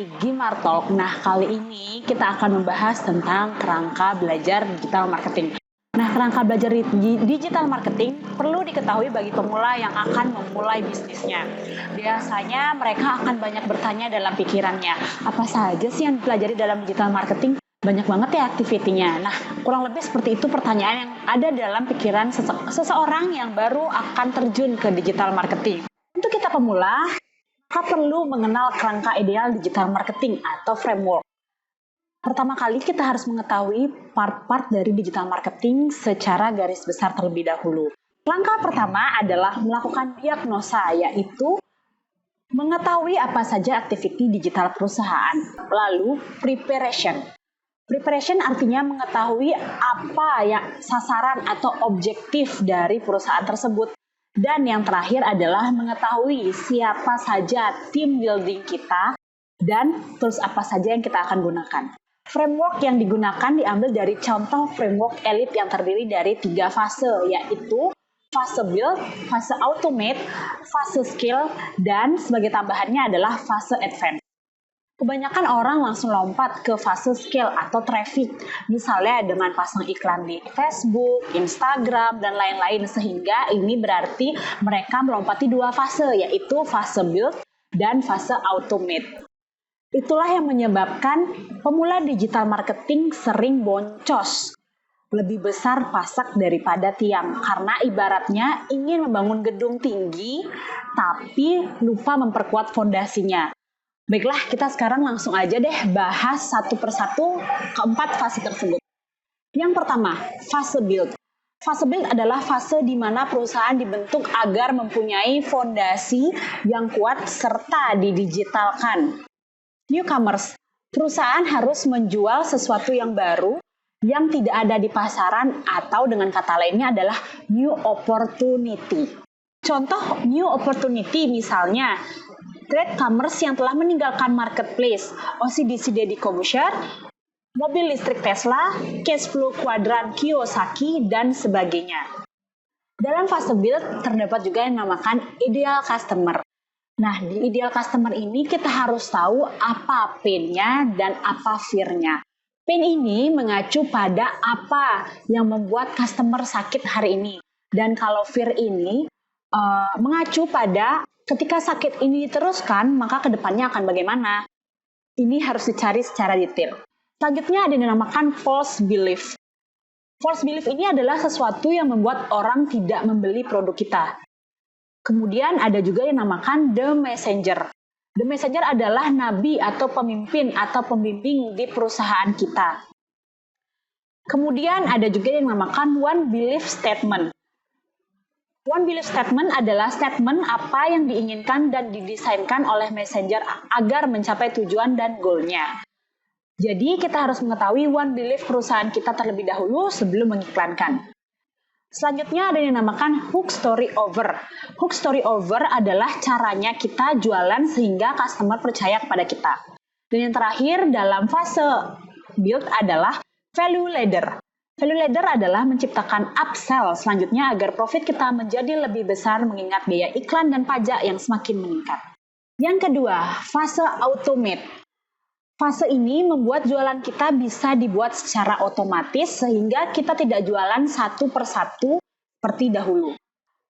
di Gimar Talk. Nah, kali ini kita akan membahas tentang kerangka belajar digital marketing. Nah, kerangka belajar digital marketing perlu diketahui bagi pemula yang akan memulai bisnisnya. Biasanya mereka akan banyak bertanya dalam pikirannya, apa saja sih yang dipelajari dalam digital marketing? Banyak banget ya aktivitinya. Nah, kurang lebih seperti itu pertanyaan yang ada dalam pikiran seseorang yang baru akan terjun ke digital marketing. Untuk kita pemula, kita perlu mengenal kerangka ideal digital marketing atau framework. Pertama kali kita harus mengetahui part-part dari digital marketing secara garis besar terlebih dahulu. Langkah pertama adalah melakukan diagnosa, yaitu mengetahui apa saja aktiviti digital perusahaan. Lalu preparation. Preparation artinya mengetahui apa yang sasaran atau objektif dari perusahaan tersebut. Dan yang terakhir adalah mengetahui siapa saja tim building kita dan tools apa saja yang kita akan gunakan. Framework yang digunakan diambil dari contoh framework elite yang terdiri dari 3 fase, yaitu fase build, fase automate, fase scale, dan sebagai tambahannya adalah fase advance. Kebanyakan orang langsung lompat ke fase scale atau traffic, misalnya dengan pasang iklan di Facebook, Instagram, dan lain-lain, sehingga ini berarti mereka melompati 2 fase, yaitu fase build dan fase automate. Itulah yang menyebabkan pemula digital marketing sering boncos, lebih besar pasak daripada tiang, karena ibaratnya ingin membangun gedung tinggi, tapi lupa memperkuat fondasinya. Baiklah, kita sekarang langsung aja deh bahas satu persatu keempat fase tersebut. Yang pertama, fase build. Fase build adalah fase di mana perusahaan dibentuk agar mempunyai fondasi yang kuat serta didigitalkan. Newcomers, perusahaan harus menjual sesuatu yang baru yang tidak ada di pasaran atau dengan kata lainnya adalah new opportunity. Contoh new opportunity misalnya, trade commerce yang telah meninggalkan marketplace, OCDC Deddy Corbuzier, mobil listrik Tesla, cash flow kuadran Kiyosaki, dan sebagainya. Dalam fase build terdapat juga yang dinamakan ideal customer. Nah, di ideal customer ini kita harus tahu apa pain-nya dan apa fear-nya. Pain ini mengacu pada apa yang membuat customer sakit hari ini. Dan kalau fear ini mengacu pada ketika sakit ini diteruskan, maka kedepannya akan bagaimana? Ini harus dicari secara detail. Selanjutnya ada yang dinamakan false belief. False belief ini adalah sesuatu yang membuat orang tidak membeli produk kita. Kemudian ada juga yang dinamakan the messenger. The messenger adalah nabi atau pemimpin atau pembimbing di perusahaan kita. Kemudian ada juga yang dinamakan one belief statement. One belief statement adalah statement apa yang diinginkan dan didesainkan oleh messenger agar mencapai tujuan dan goalnya. Jadi kita harus mengetahui one belief perusahaan kita terlebih dahulu sebelum mengiklankan. Selanjutnya ada yang dinamakan hook story over. Hook story over adalah caranya kita jualan sehingga customer percaya kepada kita. Dan yang terakhir dalam fase build adalah value ladder. Value ladder adalah menciptakan upsell selanjutnya agar profit kita menjadi lebih besar mengingat biaya iklan dan pajak yang semakin meningkat. Yang kedua, fase automate. Fase ini membuat jualan kita bisa dibuat secara otomatis sehingga kita tidak jualan satu persatu seperti dahulu.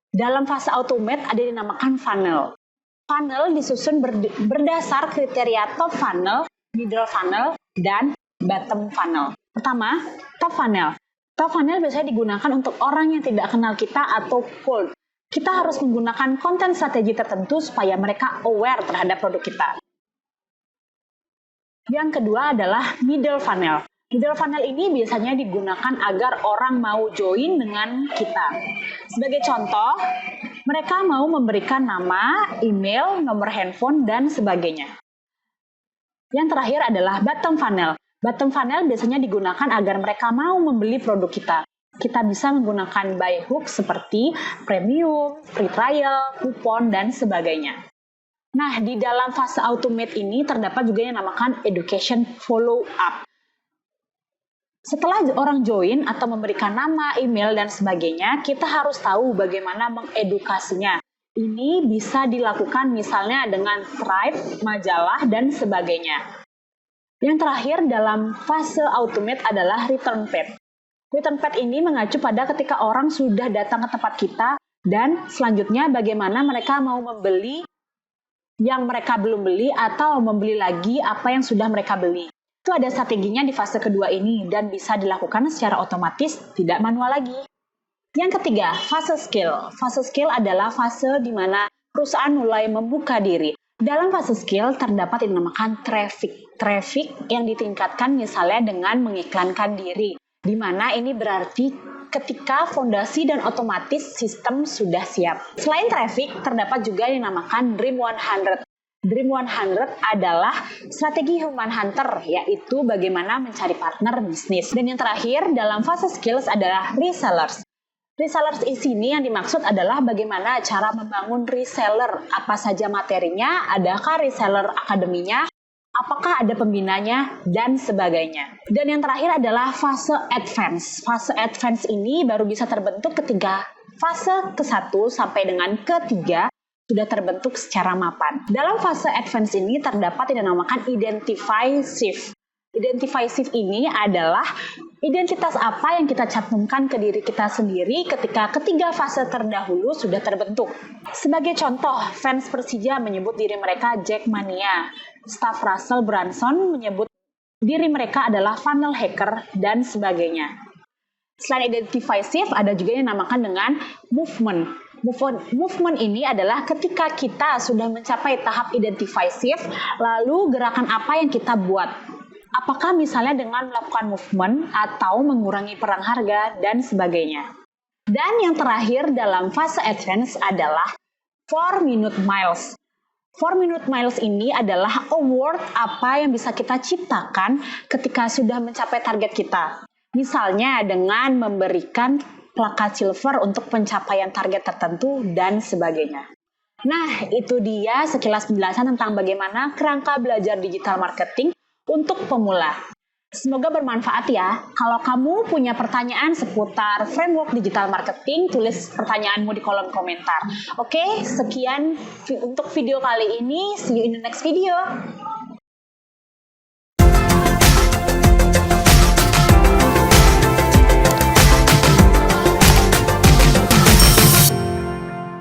Dalam fase automate ada yang dinamakan funnel. Funnel disusun berdasar kriteria top funnel, middle funnel, dan bottom funnel. Pertama, top funnel. Top funnel biasanya digunakan untuk orang yang tidak kenal kita atau cold. Kita harus menggunakan konten strategi tertentu supaya mereka aware terhadap produk kita. Yang kedua adalah middle funnel. Middle funnel ini biasanya digunakan agar orang mau join dengan kita. Sebagai contoh, mereka mau memberikan nama, email, nomor handphone, dan sebagainya. Yang terakhir adalah bottom funnel. Bottom funnel biasanya digunakan agar mereka mau membeli produk kita. Kita bisa menggunakan buy hook seperti premium, free trial, kupon, dan sebagainya. Nah, di dalam fase automate ini terdapat juga yang dinamakan education follow up. Setelah orang join atau memberikan nama, email, dan sebagainya, kita harus tahu bagaimana mengedukasinya. Ini bisa dilakukan misalnya dengan Thrive, majalah, dan sebagainya. Yang terakhir dalam fase automate adalah return path. Return path ini mengacu pada ketika orang sudah datang ke tempat kita dan selanjutnya bagaimana mereka mau membeli yang mereka belum beli atau membeli lagi apa yang sudah mereka beli. Itu ada strateginya di fase kedua ini dan bisa dilakukan secara otomatis, tidak manual lagi. Yang ketiga, fase skill. Fase skill adalah fase di mana perusahaan mulai membuka diri. Dalam fase skill terdapat yang dinamakan traffic. Traffic yang ditingkatkan misalnya dengan mengiklankan diri, di mana ini berarti ketika fondasi dan otomatis sistem sudah siap. Selain traffic, terdapat juga yang dinamakan Dream 100. Dream 100 adalah strategi human hunter, yaitu bagaimana mencari partner bisnis. Dan yang terakhir dalam fase skills adalah resellers. Resellers di sini yang dimaksud adalah bagaimana cara membangun reseller, apa saja materinya, adakah reseller akademinya, apakah ada pembinanya, dan sebagainya. Dan yang terakhir adalah fase advance. Fase advance ini baru bisa terbentuk ketika fase ke-1 sampai dengan ke-3 sudah terbentuk secara mapan. Dalam fase advance ini terdapat yang dinamakan identify shift. Identify shift ini adalah identitas apa yang kita cantumkan ke diri kita sendiri ketika ketiga fase terdahulu sudah terbentuk. Sebagai contoh, fans Persija menyebut diri mereka Jackmania. Staf Russell Brunson menyebut diri mereka adalah funnel hacker, dan sebagainya. Selain identify shift, ada juga yang dinamakan dengan movement. Movement ini adalah ketika kita sudah mencapai tahap identify shift, lalu gerakan apa yang kita buat. Apakah misalnya dengan melakukan movement atau mengurangi perang harga dan sebagainya. Dan yang terakhir dalam fase advance adalah 4-minute miles. 4-minute miles ini adalah award apa yang bisa kita ciptakan ketika sudah mencapai target kita. Misalnya dengan memberikan plakat silver untuk pencapaian target tertentu dan sebagainya. Nah, itu dia sekilas penjelasan tentang bagaimana kerangka belajar digital marketing untuk pemula. Semoga bermanfaat ya. Kalau kamu punya pertanyaan seputar framework digital marketing, tulis pertanyaanmu di kolom komentar. Oke, sekian untuk video kali ini. See you in the next video.